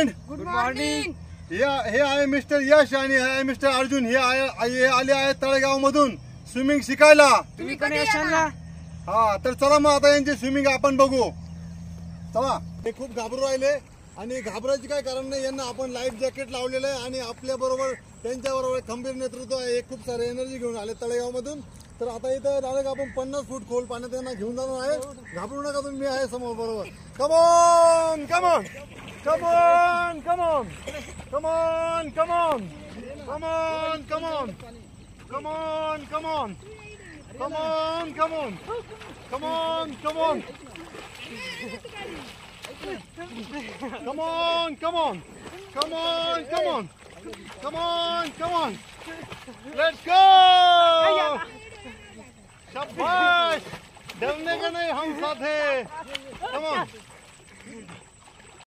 Friend. Good morning. हे आहे mister यश आणि हे आहे मिस्टर अर्जुन. हे आले आहेत तळेगाव मधून स्विमिंग शिकायला. तुम्ही कधी येशाल ना? हा, तर चला मग आता यांची स्विमिंग आपण बघू. चला. ते खूप घाबरू राहिले आणि घाबरायची काय कारण नाही. यांना आपण लाईफ जॅकेट लावलेलं आहे आणि आपल्या बरोबर त्यांच्या बरोबर खंबीर नेतृत्व आहे. हे खूप सारे एनर्जी घेऊन आले तळेगाव मधून. तर आता इथं डायरेक्ट आपण 50 फूट खोल पाण्यात त्यांना घेऊन जाणार आहे. घाबरू नका तुम्ही, मी आहे समोर बरोबर. Come on come on come on come on come on come on come on come on come on come on come on come on come on come on come on come on come on come on come on come on let's go शाबाश डरने का नहीं हम साथ हैं come on